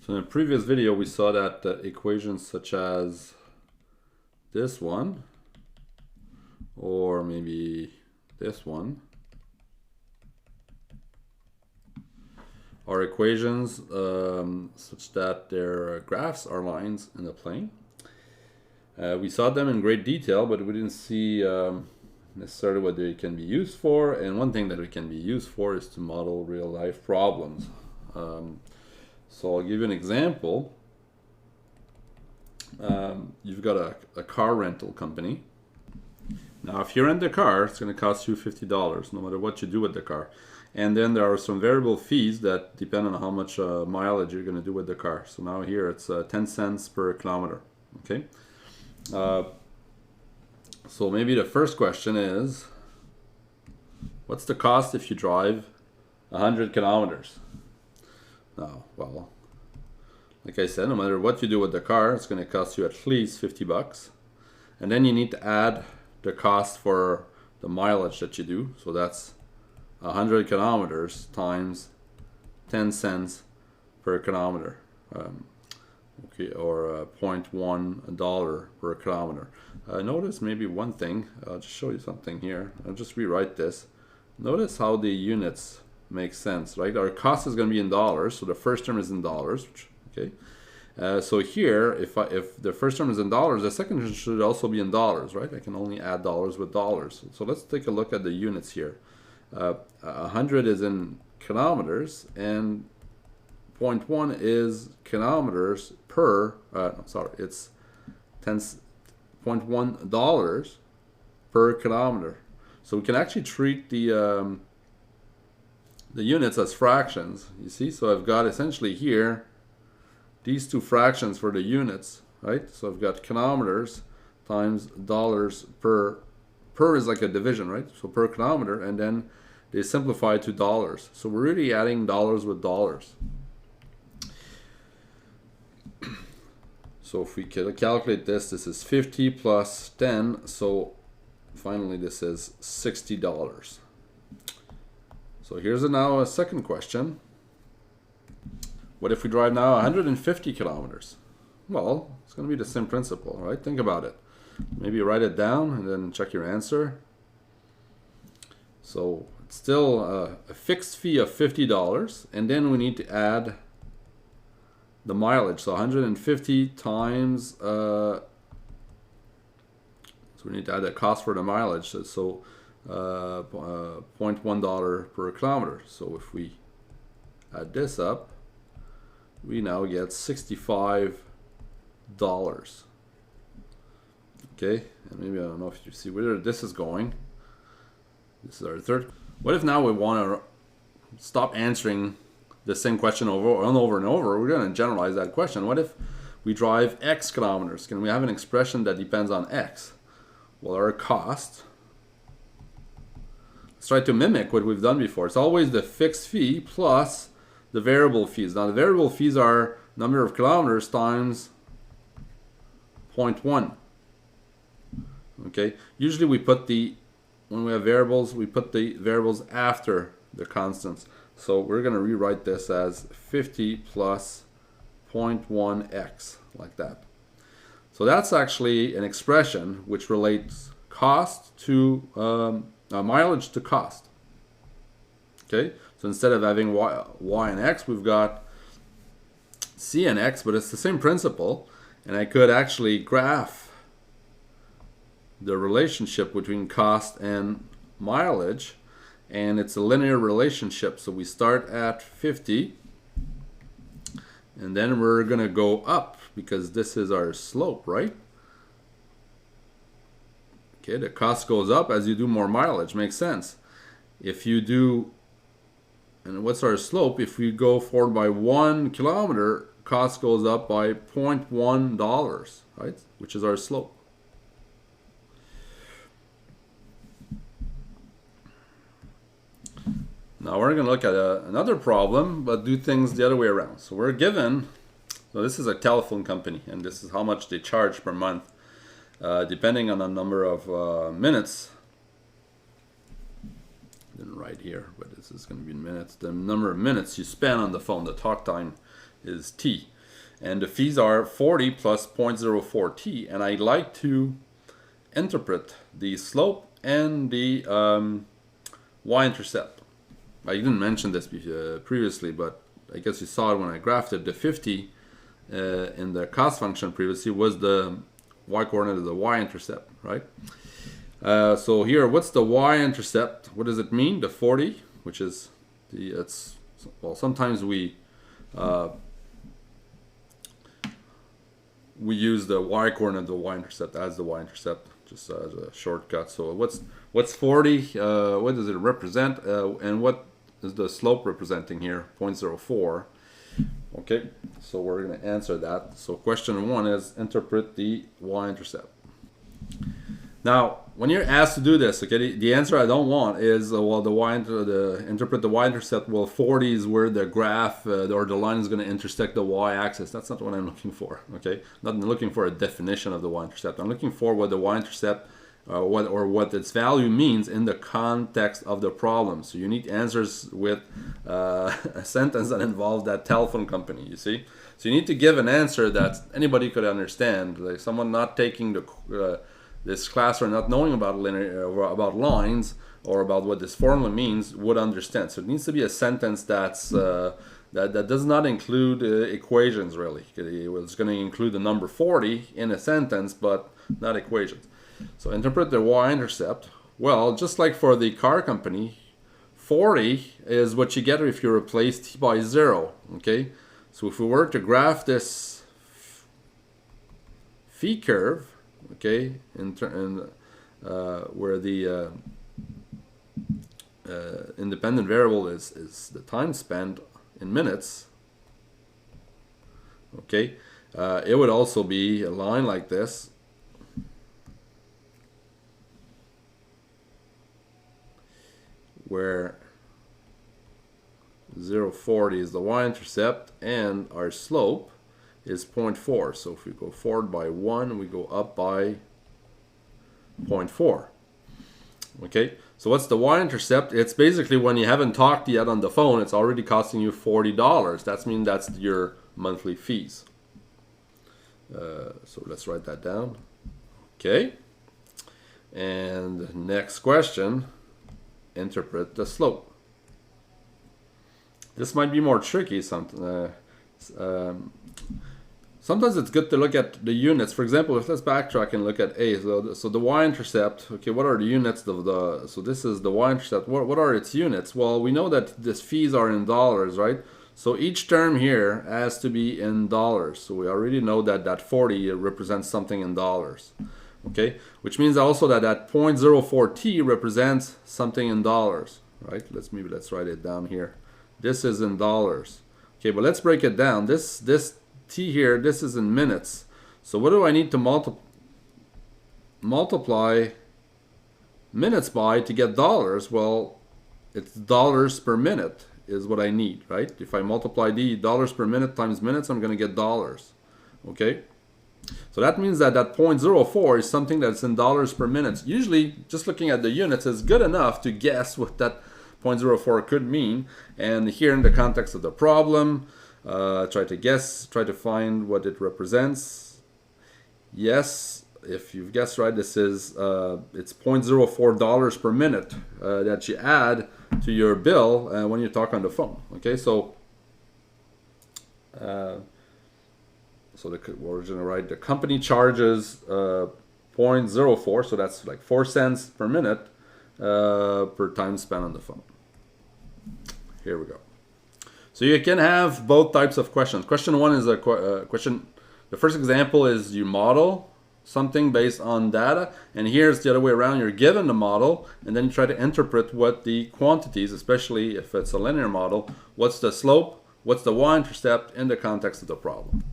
So in the previous video, we saw that equations such as this one, or maybe this one, are equations such that their graphs are lines in the plane. We saw them in great detail, but we didn't see necessarily what they can be used for. And one thing that it can be used for is to model real-life problems. So I'll give you an example. You've got a car rental company. Now, if you rent the car, it's going to cost you $50, no matter what you do with the car. And then there are some variable fees that depend on how much mileage you're going to do with the car. So now here it's 10 cents per kilometer. Okay. So maybe the first question is, what's the cost if you drive 100 kilometers? Now, well, like I said, no matter what you do with the car, it's going to cost you at least $50. And then you need to add the cost for the mileage that you do. So that's 100 kilometers times 10 cents per kilometer. Okay, or $0.1 per kilometer. Notice maybe one thing. I'll just show you something here. I'll just rewrite this. Notice how the units make sense, right? Our cost is going to be in dollars, so the first term is in dollars. Okay. So here, if the first term is in dollars, the second term should also be in dollars, right? I can only add dollars with dollars. So let's take a look at the units here. 100 is in kilometers, and 0.1 is kilometers per, it's 0.1 dollars per kilometer. So we can actually treat the units as fractions, you see? So I've got essentially here these two fractions for the units, right? So I've got kilometers times dollars per is like a division, right? So per kilometer, and then they simplify to dollars. So we're really adding dollars with dollars. So if we calculate this is 50 plus 10, so finally this is $60. So here's now a second question. What if we drive now 150 kilometers? Well, it's going to be the same principle, right? Think about it. Maybe write it down and then check your answer. So it's still a fixed fee of $50, and then we need to add the mileage. So 150 times, so we need to add the cost for the mileage. So $0.1 per kilometer. So if we add this up, we now get $65. Okay, and maybe I don't know if you see where this is going. This is our third. What if now we want to stop answering the same question over and over and over? We're going to generalize that question. What if we drive X kilometers? Can we have an expression that depends on X? Well, our cost, let's try to mimic what we've done before. It's always the fixed fee plus the variable fees. Now the variable fees are number of kilometers times 0.1. Okay, usually we put when we have variables, we put the variables after the constants. So we're going to rewrite this as 50 plus 0.1x, like that. So that's actually an expression which relates cost to mileage to cost. Okay, so instead of having y and x, we've got c and x, but it's the same principle. And I could actually graph the relationship between cost and mileage, and it's a linear relationship. So we start at 50, and then we're going to go up because this is our slope, right? Okay, the cost goes up as you do more mileage. Makes sense. If you do, and what's our slope? If we go forward by 1 kilometer, cost goes up by $0.1, right? Which is our slope. Now we're going to look at another problem, but do things the other way around. So we're given, so this is a telephone company, and this is how much they charge per month, depending on the number of minutes. Didn't write here, but this is going to be in minutes. The number of minutes you spend on the phone, the talk time, is T. And the fees are 40 plus 0.04t. And I like to interpret the slope and the y-intercept. I didn't mention this previously, but I guess you saw it when I graphed it. The 50 in the cost function previously was the y-coordinate of the y-intercept, right? So here, what's the y-intercept? What does it mean? The 40, which is well, sometimes we use the y-coordinate of the y-intercept as the y-intercept, just as a shortcut. So what's 40? What does it represent? And what is the slope representing here? 0.04. Okay, so we're going to answer that. So question 1 is interpret the y-intercept. Now, when you're asked to do this, okay, the answer I don't want is well, interpret the y-intercept. Well, 40 is where the graph or the line is going to intersect the y-axis. That's not what I'm looking for. Okay, not looking for a definition of the y-intercept. I'm looking for what the y-intercept what its value means in the context of the problem. So you need answers with a sentence that involves that telephone company. You see, so you need to give an answer that anybody could understand, like someone not taking the this class or not knowing about linear or about lines or about what this formula means would understand. So it needs to be a sentence that's that does not include equations really. It's going to include the number 40 in a sentence, but not equations. So interpret the y-intercept. Well, just like for the car company, 40 is what you get if you replace t by 0. Okay, so if we were to graph this phi curve, okay, where the independent variable is the time spent in minutes, okay, it would also be a line like this, where 0.40 is the y-intercept and our slope is 0.4. So if we go forward by 1, we go up by 0.4. Okay, so what's the y-intercept? It's basically when you haven't talked yet on the phone, it's already costing you $40. That means that's your monthly fees. So let's write that down. Okay, and next question, interpret the slope. This might be more tricky. Sometimes it's good to look at the units. For example, let's backtrack and look at A. So the y-intercept, okay, what are the units of the, so this is the y-intercept. What are its units? Well, we know that these fees are in dollars, right? So each term here has to be in dollars. So we already know that that 40 represents something in dollars. Okay, which means also that that 0.04t represents something in dollars, right? Let's write it down here. This is in dollars. Okay, but let's break it down. This t here, this is in minutes. So what do I need to multiply minutes by to get dollars? Well, it's dollars per minute is what I need, right? If I multiply the dollars per minute times minutes, I'm going to get dollars. Okay, so that means that that 0.04 is something that's in dollars per minute. Usually, just looking at the units is good enough to guess what that 0.04 could mean. And here in the context of the problem, try to find what it represents. Yes, if you've guessed right, this is it's $0.04 per minute that you add to your bill when you talk on the phone. Okay, so we're going to write the company charges 0.04, so that's like 4 cents per minute per time spent on the phone. Here we go. So you can have both types of questions. Question 1 is a question. The first example is you model something based on data, and here's the other way around. You're given the model, and then you try to interpret what the quantities, especially if it's a linear model, what's the slope, what's the y-intercept in the context of the problem.